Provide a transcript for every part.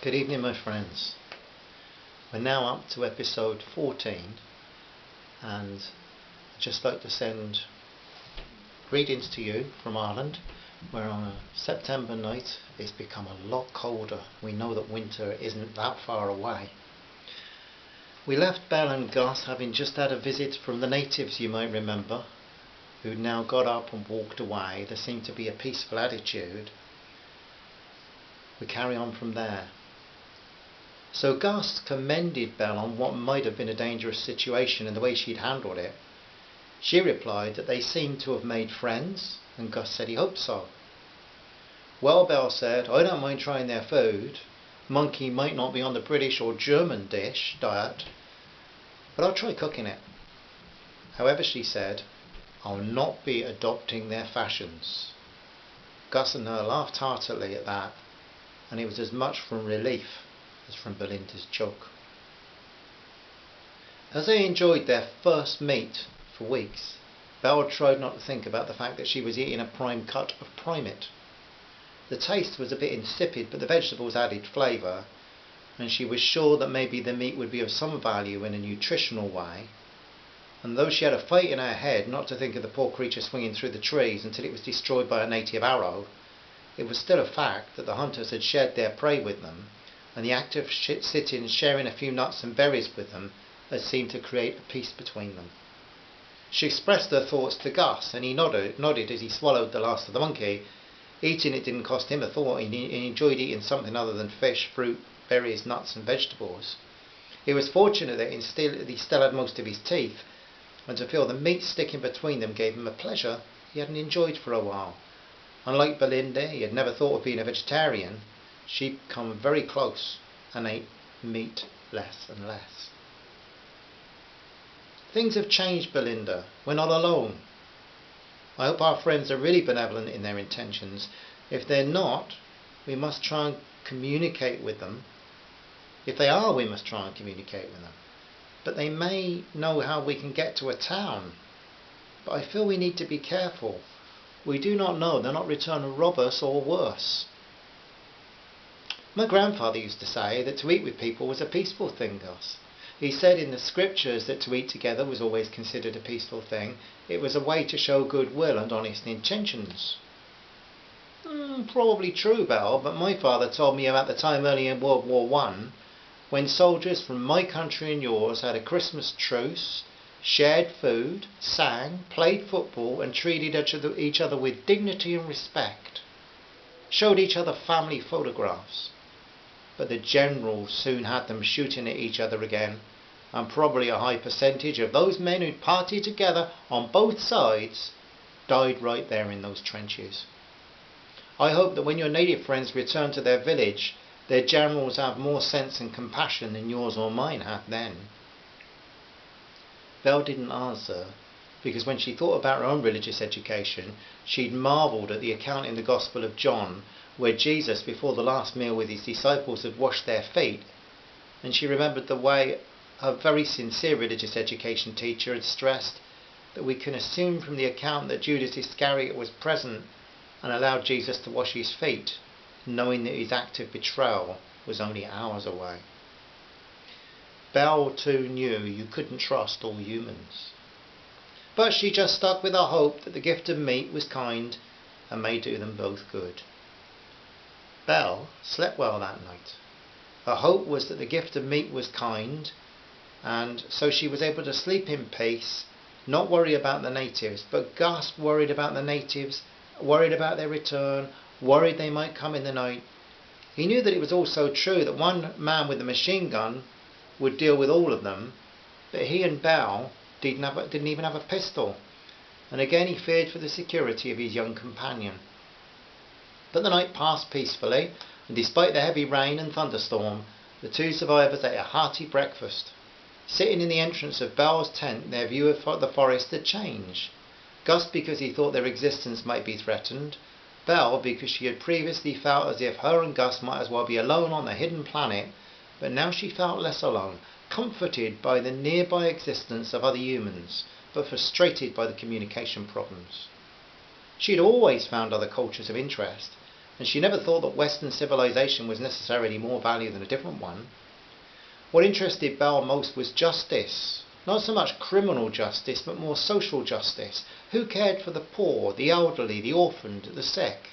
Good evening, my friends. We're now up to episode 14, and I'd just like to send greetings to you from Ireland, where on a September night it's become a lot colder. We know that winter isn't that far away. We left Belle and Gus having just had a visit from the natives, you might remember, who'd now got up and walked away. There seemed to be a peaceful attitude. We carry on from there. So Gus commended Belle on what might have been a dangerous situation and the way she'd handled it. She replied that they seemed to have made friends, and Gus said he hoped so. Well, Belle said, I don't mind trying their food. Monkey might not be on the British or German diet, but I'll try cooking it. However, she said, I'll not be adopting their fashions. Gus and her laughed heartily at that, and it was as much from relief as from Belinda's joke. As they enjoyed their first meat for weeks, Belle tried not to think about the fact that she was eating a prime cut of primate. The taste was a bit insipid, but the vegetables added flavour, and she was sure that maybe the meat would be of some value in a nutritional way. And though she had a fight in her head not to think of the poor creature swinging through the trees until it was destroyed by a native arrow, it was still a fact that the hunters had shared their prey with them, and the act of sitting and sharing a few nuts and berries with them had seemed to create a peace between them. She expressed her thoughts to Gus, and he nodded as he swallowed the last of the monkey. Eating it didn't cost him a thought. He enjoyed eating something other than fish, fruit, berries, nuts and vegetables. He was fortunate that he still had most of his teeth, and to feel the meat sticking between them gave him a pleasure he hadn't enjoyed for a while. Unlike Belinda, he had never thought of being a vegetarian. She'd come very close and ate meat less and less. Things have changed, Belinda. We're not alone. I hope our friends are really benevolent in their intentions. If they're not, we must try and communicate with them. If they are, we must try and communicate with them. But they may know how we can get to a town. But I feel we need to be careful. We do not know. They're not return to rob us or worse. My grandfather used to say that to eat with people was a peaceful thing, Gus. He said in the scriptures that to eat together was always considered a peaceful thing. It was a way to show goodwill and honest intentions. Probably true, Belle, but my father told me about the time early in World War I, when soldiers from my country and yours had a Christmas truce, shared food, sang, played football and treated each other with dignity and respect. Showed each other family photographs. But the generals soon had them shooting at each other again, and probably a high percentage of those men who'd partied together on both sides died right there in those trenches. I hope that when your native friends return to their village, their generals have more sense and compassion than yours or mine had then. Belle didn't answer, because when she thought about her own religious education, she'd marvelled at the account in the Gospel of John where Jesus, before the last meal with his disciples, had washed their feet, and she remembered the way her very sincere religious education teacher had stressed that we can assume from the account that Judas Iscariot was present and allowed Jesus to wash his feet, knowing that his act of betrayal was only hours away. Belle too knew you couldn't trust all humans. But she just stuck with her hope that the gift of meat was kind and may do them both good. Belle slept well that night. Her hope was that the gift of meat was kind, and so she was able to sleep in peace, not worry about the natives. But Gus worried about the natives, worried about their return, worried they might come in the night. He knew that it was also true that one man with a machine gun would deal with all of them, but he and Belle didn't even have a pistol, and again he feared for the security of his young companion. But the night passed peacefully, and despite the heavy rain and thunderstorm, the two survivors ate a hearty breakfast. Sitting in the entrance of Belle's tent, their view of the forest had changed. Gus because he thought their existence might be threatened, Belle because she had previously felt as if her and Gus might as well be alone on the hidden planet, but now she felt less alone, comforted by the nearby existence of other humans, but frustrated by the communication problems. She had always found other cultures of interest, and she never thought that Western civilization was necessarily more value than a different one. What interested Belle most was justice. Not so much criminal justice, but more social justice. Who cared for the poor, the elderly, the orphaned, the sick?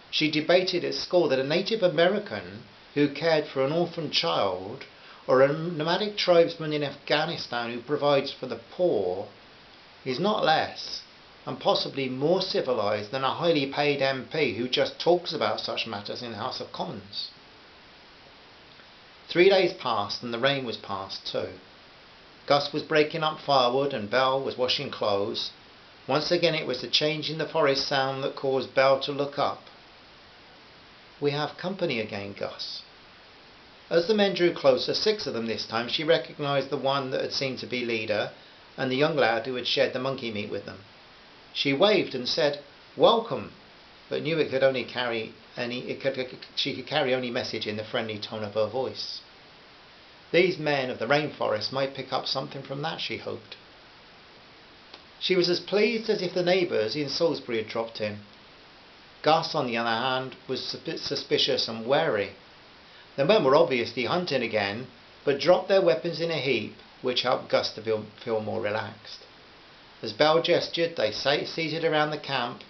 She debated at school that a Native American who cared for an orphaned child, or a nomadic tribesman in Afghanistan who provides for the poor, is not less, and possibly more civilized than a highly paid MP who just talks about such matters in the House of Commons. 3 days passed, and the rain was past too. Gus was breaking up firewood, and Belle was washing clothes. Once again it was the change in the forest sound that caused Belle to look up. "We have company again, Gus." As the men drew closer, 6 of them this time, she recognised the one that had seemed to be leader, and the young lad who had shared the monkey meat with them. She waved and said, "Welcome," but knew it could only she could carry only message in the friendly tone of her voice. These men of the rainforest might pick up something from that, she hoped. She was as pleased as if the neighbours in Salisbury had dropped in. Gus, on the other hand, was a bit suspicious and wary. The men were obviously hunting again, but dropped their weapons in a heap, which helped Gus to feel more relaxed. As Belle gestured, they sat seated around the camp,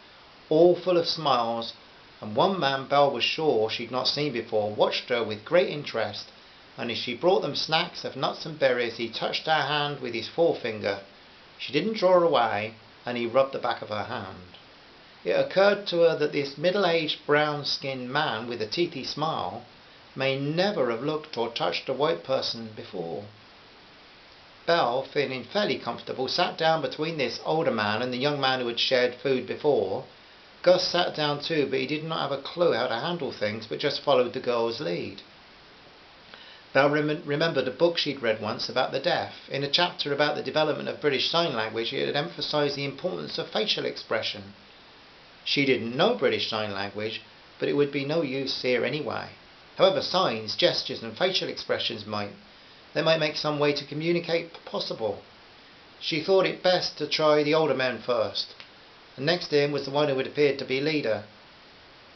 all full of smiles, and one man Belle was sure she'd not seen before watched her with great interest, and as she brought them snacks of nuts and berries, he touched her hand with his forefinger. She didn't draw away, and he rubbed the back of her hand. It occurred to her that this middle-aged, brown-skinned man with a teethy smile may never have looked or touched a white person before. Belle, feeling fairly comfortable, sat down between this older man and the young man who had shared food before. Gus sat down too, but he did not have a clue how to handle things, but just followed the girl's lead. Belle remembered a book she'd read once about the deaf. In a chapter about the development of British Sign Language, it had emphasised the importance of facial expression. She didn't know British Sign Language, but it would be no use here anyway. However, signs, gestures and facial expressions might make some way to communicate possible. She thought it best to try the older man first, and next to him was the one who had appeared to be leader.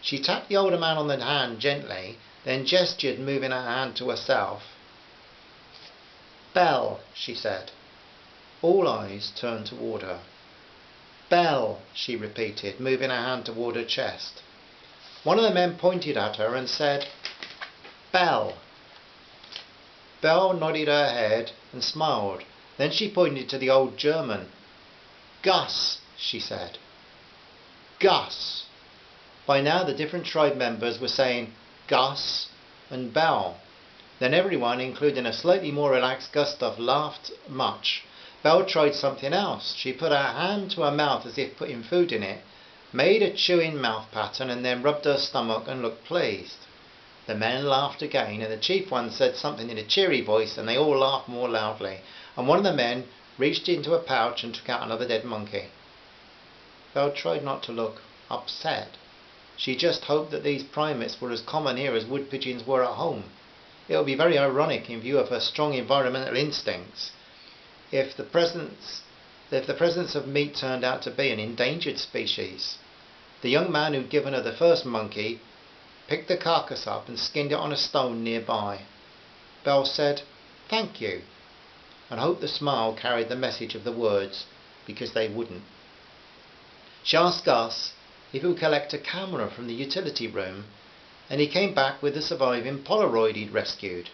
She tapped the older man on the hand gently, then gestured, moving her hand to herself. "Belle," she said. All eyes turned toward her. "Belle," she repeated, moving her hand toward her chest. One of the men pointed at her and said, "Belle." Belle nodded her head and smiled. Then she pointed to the old German. "Gus," she said. "Gus." By now the different tribe members were saying Gus and Belle. Then everyone, including a slightly more relaxed Gustav, laughed much. Belle tried something else. She put her hand to her mouth as if putting food in it, made a chewing mouth pattern, and then rubbed her stomach and looked pleased. The men laughed again, and the chief one said something in a cheery voice, and they all laughed more loudly, and one of the men reached into a pouch and took out another dead monkey. Belle tried not to look upset. She just hoped that these primates were as common here as wood pigeons were at home. It would be very ironic, in view of her strong environmental instincts, if the presence of meat turned out to be an endangered species. The young man who'd given her the first monkey picked the carcass up and skinned it on a stone nearby. Belle said, "Thank you," and hoped the smile carried the message of the words, because they wouldn't. She asked Gus if he would collect a camera from the utility room, and he came back with the surviving Polaroid he'd rescued.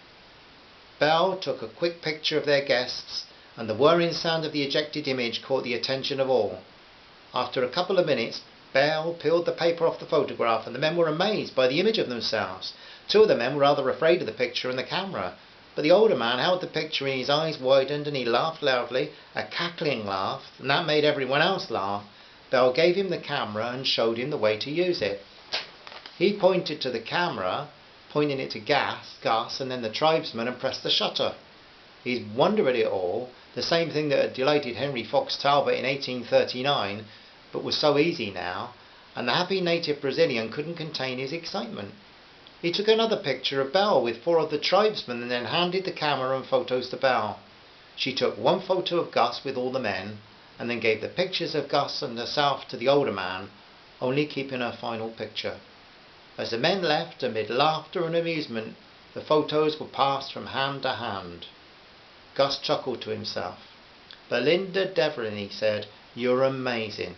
Belle took a quick picture of their guests, and the whirring sound of the ejected image caught the attention of all. After a couple of minutes, Belle peeled the paper off the photograph, and the men were amazed by the image of themselves. 2 of the men were rather afraid of the picture and the camera, but the older man held the picture and his eyes widened and he laughed loudly, a cackling laugh, and that made everyone else laugh. Belle gave him the camera and showed him the way to use it. He pointed to the camera, pointing it to Gus, and then the tribesman, and pressed the shutter. His wonder at it all, the same thing that had delighted Henry Fox Talbot in 1839, but was so easy now, and the happy native Brazilian couldn't contain his excitement. He took another picture of Belle with 4 of the tribesmen and then handed the camera and photos to Belle. She took 1 photo of Gus with all the men, and then gave the pictures of Gus and herself to the older man, only keeping her final picture. As the men left, amid laughter and amusement, the photos were passed from hand to hand. Gus chuckled to himself. Belinda Devreny said, "You're amazing.